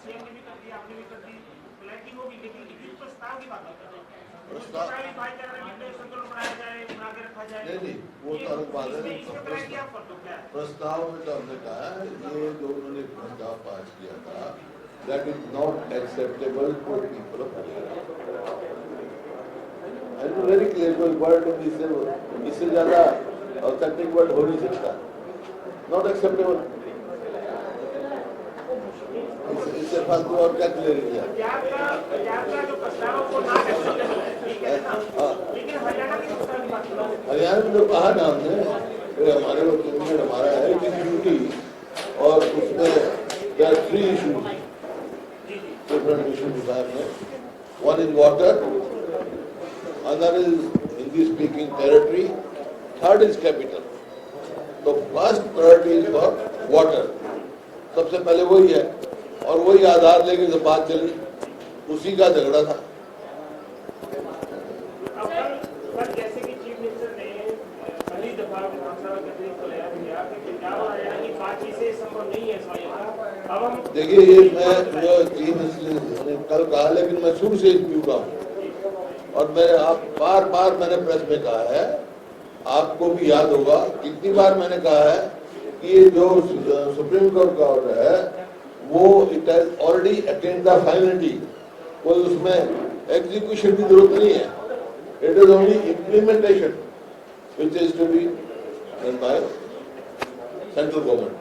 CM ने भी कर दिया, आपने भी कर दी, फ्लैटिंग होगी, लेकिन लिखित प्रस्ताव की बात कर रहे हैं। नहीं, वो तो अलग बात है। प्रस्ताव में तो हमने कहा है ये जो उन्होंने प्रस्ताव पास किया था, that is not acceptable to people of Haryana. I am very clear, कोई वर्ड इससे ज्यादा ऑथेंटिक वर्ड हो नहीं सकता। नॉट एक्सेप्टेबल, इससे फालतू और क्या क्लियर किया? हरियाणा में जो कहा ना हमने, हमारे कैबिनेट हमारा है कि ड्यूटी, और उसमें there are 3 issues, different issues में. One is water, another is Hindi speaking territory, third is capital. तो first priority is for water, सबसे पहले वही है, और वही आधार लेके जब बात चली, उसी का झगड़ा था। जैसे कि चीफ मिनिस्टर ने पहली दफा विधानसभा के अध्यक्ष को बयान दिया कि पंजाब और हरियाणा की बातचीत से संभव नहीं है समझौता। अब हम देखिए, ये मैं जो चीफ मिनिस्टर ने कल कहा, लेकिन मैं शुरू से इस व्यू का हूँ, और मैं आप बार मैंने प्रेस में कहा है, आपको भी याद होगा कितनी बार मैंने कहा है कि ये जो सुप्रीम कोर्ट का ऑर्डर है वो it has already attend the finality, कोई उसमें एग्जीक्यूशन की जरूरत नहीं है। It is only implementation which is to be done by central government,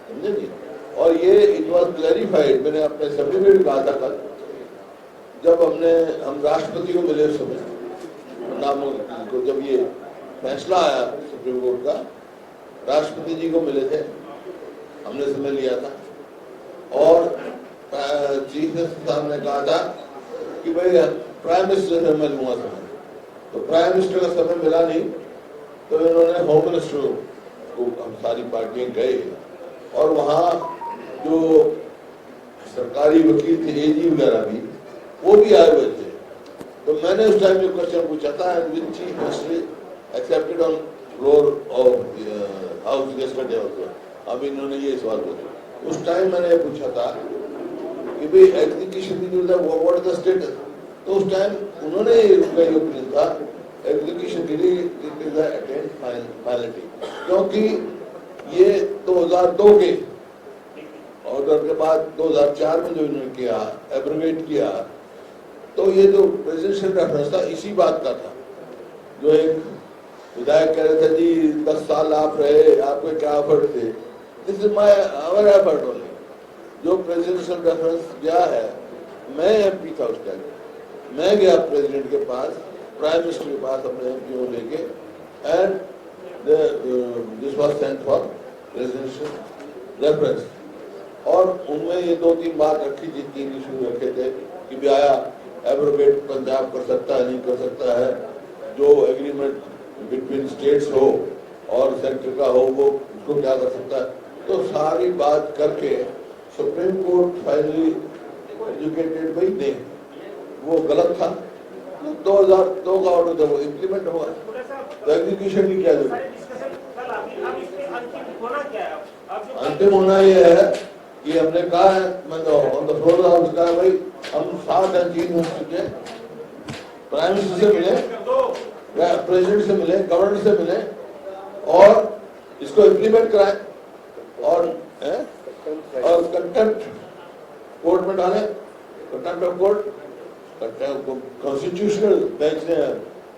समझे जी? और ये इट वाज क्लैरिफाइड, मैंने अपने सभी में भी कहा था कल, जब हम राष्ट्रपति को मिले उस समय, नामों को जब ये फैसला आया सुप्रीम कोर्ट का, राष्ट्रपति जी को मिले थे, हमने समय लिया था, और चीफ मिनिस्टर साहब ने कहा था कि भाई प्राइम मिनिस्टर से मैं लूंगा समय, तो प्राइम मिनिस्टर का समय मिला नहीं, तो इन्होंने होम मिनिस्टर को, हम सारी पार्टियां गए, और वहाँ जो सरकारी वकील थे, एजी वगैरह भी, वो भी आए हुए थे। तो मैंने उस टाइम जो क्वेश्चन पूछा था, which chief minister accepted on floor of house yesterday also, अब इन्होंने ये सवाल पूछा। उस टाइम मैंने पूछा था कि भाई एग्जीक्यूशन की जो है व्हाट इज द स्टेटस, तो उस टाइम उन्होंने उनका ये ओपिनियन था एग्जीक्यूशन के लिए इट इज अटेन्ड फाइनलिटी, क्योंकि ये 2002 के ऑर्डर के बाद 2004 में जो इन्होंने किया, एब्रोगेट किया, तो ये जो प्रेसिडेंशियल रेफरेंस था इसी बात का था। जो एक विधायक कह रहे थे जी 10 साल आप रहे, आपके क्या एफर्ट थे, this is my our effort only. जो प्रेसिडेंशियल रेफरेंस गया है, मैं एमपी था उस टाइम, मैं गया प्रेसिडेंट के पास, प्राइम मिनिस्टर के पास अपने एमपी को लेके, and this was sent for presidential reference, और उनमें ये 2-3 बात रखी थी, 3 इशू रखे थे कि भी आया एब्रोगेट पंजाब कर सकता है, नहीं कर सकता है, जो एग्रीमेंट बिटवीन स्टेट्स हो और सेंटर का हो वो उसको क्या कर सकता है। तो सारी बात करके सुप्रीम कोर्ट फाइनली एजुकेटेड भाई नहीं, वो गलत था, तो 2002 का ऑर्डर जब वो इम्प्लीमेंट हुआ, तो एग्जीक्यूशन की क्या जरूरत? अंतिम होना ये है कि हमने कहा है, मैंने ऑन द फ्लोर हाउस कहा भाई हम 7 हैं, 3 हो चुके, प्राइम मिनिस्टर से मिले, प्रेसिडेंट से मिले, गवर्नर से मिले, और इसको इम्प्लीमेंट कराएं, और कंटेम्प्ट कोर्ट में डालें, contempt of court, constitutional bench ने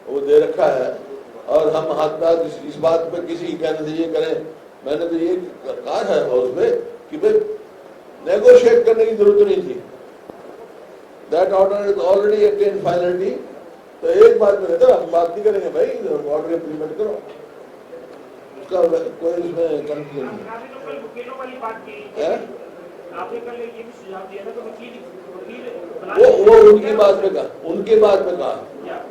वो दे रखा है, और हम हाथ हाथ इस बात पे किसी कहने से ये करें। मैंने तो ये कहा है हाउस में कि भाई नेगोशिएट करने की जरूरत नहीं थी, that order is already attend finality. तो एक बात में रहता, हम बात नहीं करेंगे भाई, ऑर्डर इम्प्लीमेंट करो, उसका कोई इसमें कंफ्यूजन नहीं है। वो उनकी बात पे कहा,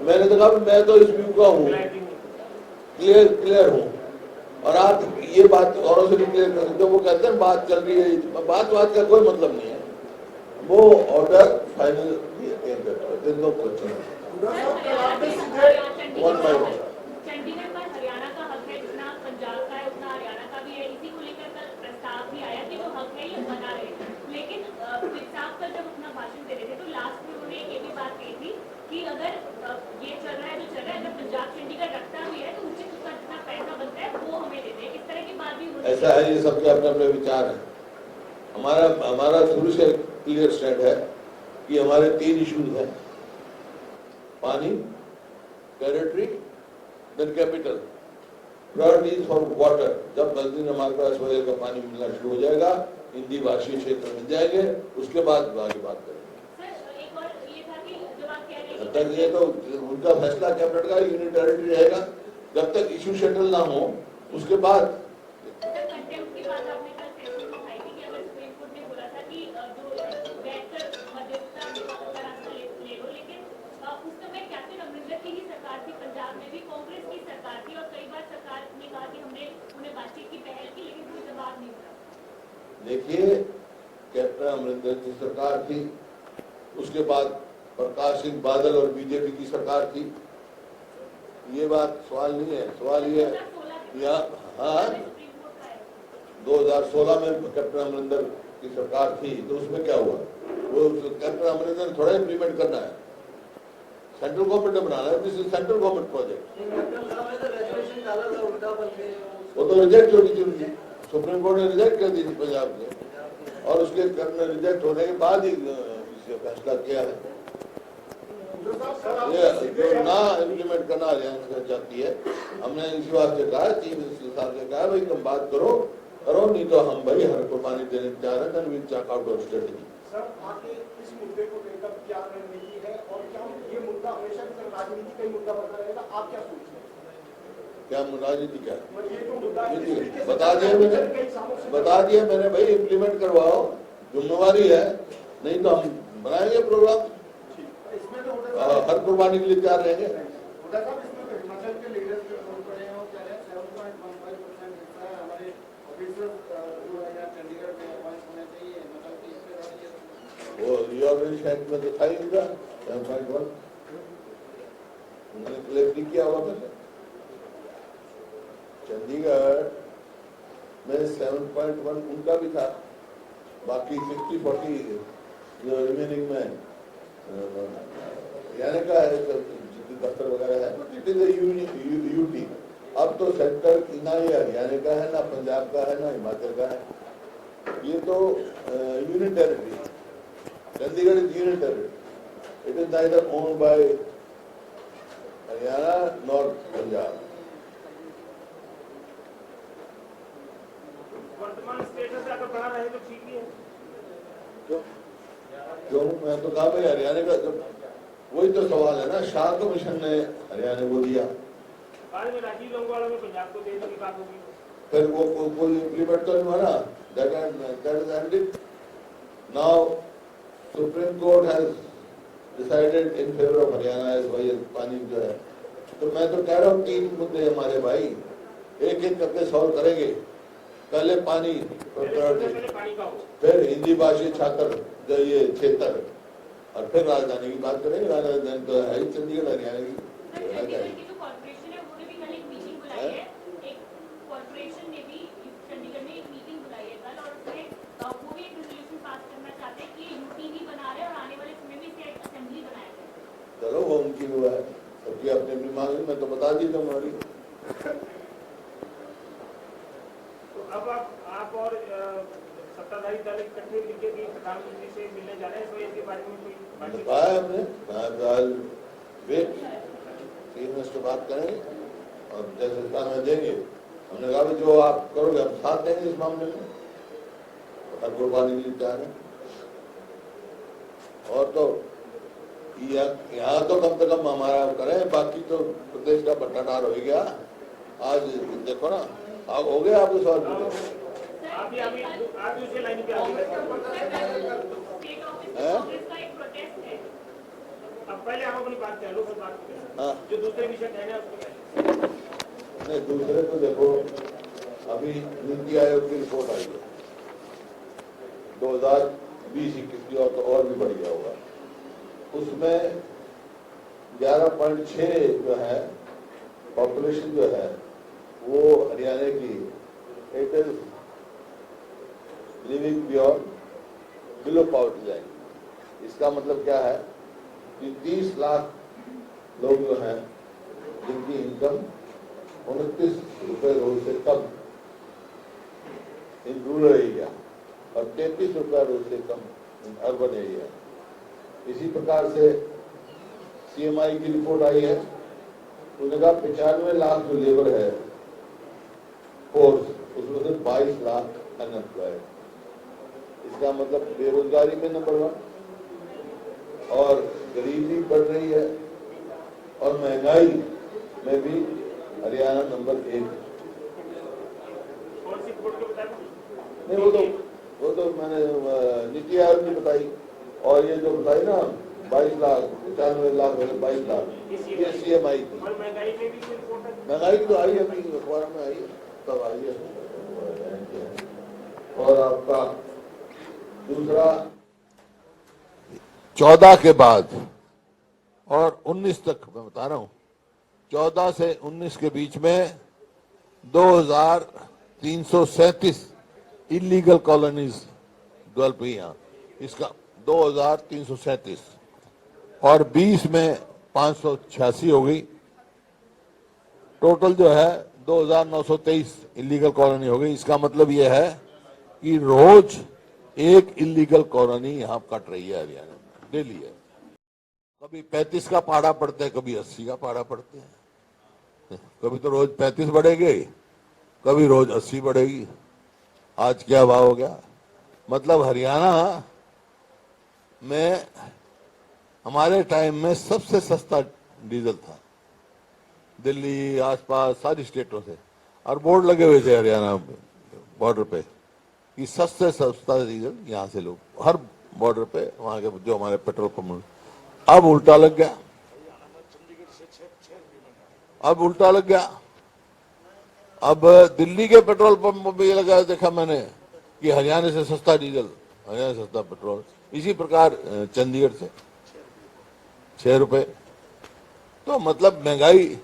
मैंने तो कहा मैं तो इस व्यू का हूँ, क्लियर हूँ, और आप ये बात औरों से भी क्लियर कर सकते हो। वो कहते हैं बात चल रही है, बात का कोई मतलब नहीं है, वो order final no question. Chandigarh पर हरियाणा का हक है, जितना पंजाब का है उतना हरियाणा का भी है, इसी को लेकर कल प्रस्ताव भी आया कि जो हक है ये बना रहे, लेकिन ऐसा है, ये सबके अपने अपने विचार हैं। हमारा शुरू से क्लियर स्टैंड है कि हमारे 3 इश्यूज हैं, पानी, territory, then capital. Priorities for water, जब 10 दिन हमारे पास वजह का पानी मिलना शुरू हो जाएगा, हिंदी भाषी क्षेत्र मिल जाएंगे, उसके बाद आगे बात करेंगे। सर एक और ये था कि जो आप कह रहे हैं जब तक ये तो उनका फैसला कैबिनेट का यूनिटैरिटी रहेगा, जब तक इशू सेटल ना हो उसके बाद। कंटेम्प्ट की बात आपने कल सेशन में उठाई थी कि अगर सुप्रीम कोर्ट ने बोला था कि जो बैठकर मध्यस्थता का रास्ता ले लो, लेकिन उस समय कैप्टन अमरिंदर की ही सरकार थी, पंजाब में भी कांग्रेस की सरकार थी, और कई बार सरकार ने कहा कि हमने उन्हें बातचीत की पहल की, लेकिन कोई जवाब नहीं मिला। देखिए, कैप्टन अमरिंदर की सरकार थी, उसके बाद प्रकाश सिंह बादल और बीजेपी की सरकार थी। ये बात सवाल नहीं है, सवाल ये है, हाँ 2016 में कैप्टन अमरिंदर की सरकार थी, तो उसमें क्या हुआ? वो कैप्टन अमरिंदर थोड़ा इम्प्लीमेंट करना है, सेंट्रल गवर्नमेंट ने बनाना है, this is central government project. वो तो रिजेक्ट होगी थी उनकी, सुप्रीम कोर्ट ने रिजेक्ट कर दी थी पंजाब ने, और उसके रिजेक्ट होने के बाद ही इसे फैसला किया है। ये जो ना इम्प्लीमेंट करना हरियाणा चाहती है, हमने इसी बात से कहा, चीफ मिनिस्टर साहब से कहा, भाई तुम बात करो, नहीं तो हम भाई हर कुर्बानी देने जा रहे हैं, will check out of strategy. Sir, आगे इस मुद्दे को लेकर क्या रणनीति है, और क्या ये मुद्दा हमेशा की तरह राजनीति का ही मुद्दा बनता रहेगा? आप क्या सोचते हैं? क्या राजनीति क्या ये जो मुद्दा है, बता दिया मैंने भाई, इम्प्लीमेंट करवाओ, जिम्मेवारी है, नहीं तो हम बनाएंगे प्रोग्राम, इसमें तो हर कुर्बानी के लिए तैयार रहेंगे। हुड्डा साहब, इसमें तो हिमाचल के लीडर्स जो छोड़ पड़े हैं, वो कह रहे हैं 7.15% हिस्सा हमारे ऑफिसर्स जो है यहाँ चंडीगढ़ में अपॉइंट होने चाहिए, हिमाचल की हिस्सेदारी है। वो रिऑर्गेनाइजेशन में दिखाई होगा 7.1, उन्होंने क्लेम नहीं किया होगा। मैंने चंडीगढ़ में 7.1 उनका भी था, बाकी 60-40 जो रिमेनिंग में यानी का है, दफ्तर वगैरह है, इट इज यूटी। अब तो सेंटर ना ही हरियाणा का है, ना पंजाब का है, ना हिमाचल का है, ये तो union territory, Chandigarh is union territory, it is neither owned by Haryana nor Punjab. वर्तमान स्टेटस अगर बना रहे तो ठीक ही है। क्यों? मैं तो कहा भाई हरियाणा का, जब वही तो सवाल है ना, शाह कमीशन ने हरियाणा को दिया, बाद में राजीव लोंगोवाल में पंजाब को देने की बात होगी, फिर वो कोई इम्प्लीमेंट तो नहीं हुआ ना, that is ended. Now supreme court has decided in favour of Haryana as why पानी जो है, तो मैं तो कह रहा हूँ 3 मुद्दे हमारे भाई, एक एक करके सॉल्व करेंगे। पहले पानी, पहले पानी का हो, फिर हिंदी भाषी छात्र जो ये क्षेत्र, और फिर राजधानी की बात करेंगे। राजधानी तो है ही चंडीगढ़, हरियाणा की। चंडीगढ़ की जो कॉर्पोरेशन है उन्होंने भी कल एक मीटिंग बुलाई है, एक कॉर्पोरेशन ने भी चंडीगढ़ में एक मीटिंग बुलाई है कल, और उसमें वो भी एक रेजोल्यूशन पास करना चाहते हैं कि यूटी भी बना रहे हैं, और आने वाले समय में इसे एक असेंबली बनाया जाए। चलो वो उनकी वो है, सबकी अपनी अपनी मांग है, मैं तो बता दी तुम हमारी। तो अब आप और सत्ताधारी दल इकट्ठे मिलकर के प्रधानमंत्री से मिलने जा रहे हैं, तो इसके बारे में कोई बातचीत? बताया हमने, वेट, चीफ मिनिस्टर बात करेंगे और जैसे स्थान देंगे। हमने कहा जो आप करोगे हम साथ देंगे इस मामले में, हर कुर्बानी के लिए तैयार है। और तो यहाँ तो कम से कम हमारा करें, बाकी तो प्रदेश का बट्टाटार हो गया। आज देखो ना, आप हो गए, आप सवाल पूछे, आप दूसरी लाइन पे आ गए। स्टेट ऑफिस में कांग्रेस का एक प्रोटेस्ट है। अब पहले हम अपनी बात करें, लोग बात करें, हाँ। जो दूसरे विषय कहना है उसको कहें। नहीं, दूसरे तो देखो, अभी नीति आयोग की रिपोर्ट आई है 2020-21 की, और भी बढ़ गया होगा। उसमें 11.6 जो है पॉपुलेशन जो है वो हरियाणा की, it is living below poverty line. इसका मतलब क्या है कि 30 लाख लोग जो हैं जिनकी इनकम 29 रुपए रोज से कम, इन रूरल एरिया और 33 रुपया रोज से कम इन अर्बन एरिया। इसी प्रकार से CMI की रिपोर्ट आई है, उन्होंने कहा 95 लाख जो लेबर है फोर्स, उसमें से 22 लाख अनएम्प्लॉयड। इसका मतलब बेरोजगारी में नंबर 1 और गरीबी बढ़ रही है और महंगाई में भी हरियाणा नंबर 1। कौन सी रिपोर्ट के मुताबिक? नहीं, वो तो मैंने नीति आयोग ने बताई, और ये जो बताई ना 22 लाख 95 लाख 22 लाख, ये CMI की। और महंगाई में भी कोई रिपोर्ट है? महंगाई तो आई है, अभी अखबार में आई है, तब आई है। और आपका दूसरा 14 के बाद और 19 तक मैं बता रहा हूँ, 14 से 19 के बीच में 2337 इलीगल कॉलोनीज डेवलप हुई यहाँ, इसका 2337, और 20 में 586 हो गई। टोटल जो है 2923 इलीगल कॉलोनी हो गई। इसका मतलब यह है कि रोज एक इलीगल कॉलोनी यहाँ कट रही है हरियाणा में, डेली है। कभी 35 का पाड़ा पड़ते हैं, कभी 80 का पाड़ा पड़ते हैं। कभी तो रोज 35 बढ़ेगी, कभी रोज 80 बढ़ेगी। आज क्या भाव हो गया? मतलब हरियाणा में हमारे टाइम में सबसे सस्ता डीजल था, दिल्ली आसपास सारी स्टेटों से, और बोर्ड लगे हुए थे हरियाणा बॉर्डर पे कि सस्ते सस्ता डीजल यहाँ से लोग, हर बॉर्डर पे वहाँ के जो हमारे पेट्रोल पंप। अब उल्टा लग गया, अब दिल्ली के पेट्रोल पंप पे ये लगा, देखा मैंने कि हरियाणा से सस्ता डीजल, हरियाणा से सस्ता पेट्रोल। इसी प्रकार चंडीगढ़ से 6 रुपए। तो मतलब महंगाई,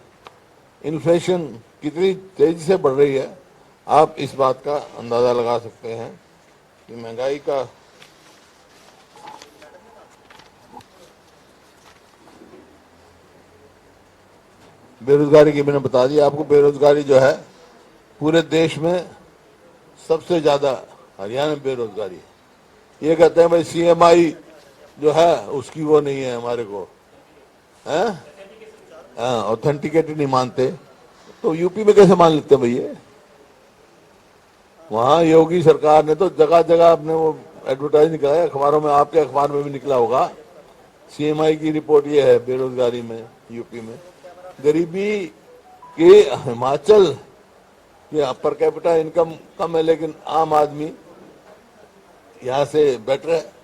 इन्फ्लेशन कितनी तेजी से बढ़ रही है, आप इस बात का अंदाजा लगा सकते हैं कि महंगाई का बेरोजगारी की मैंने बता दिया आपको। बेरोजगारी जो है पूरे देश में सबसे ज्यादा हरियाणा में बेरोजगारी है। ये कहते हैं भाई CMI जो है उसकी वो नहीं है हमारे को, ऑथेंटिकेटेड नहीं मानते, तो यूपी में कैसे मान लेते हैं भैया? वहां योगी सरकार ने तो जगह जगह अपने वो एडवर्टाइज निकाला, अखबारों में, आपके अखबार में भी निकला होगा। CMI की रिपोर्ट ये है बेरोजगारी में यूपी में। गरीबी के हिमाचल के पर कैपिटा इनकम कम है, लेकिन आम आदमी यहाँ से बेटर है।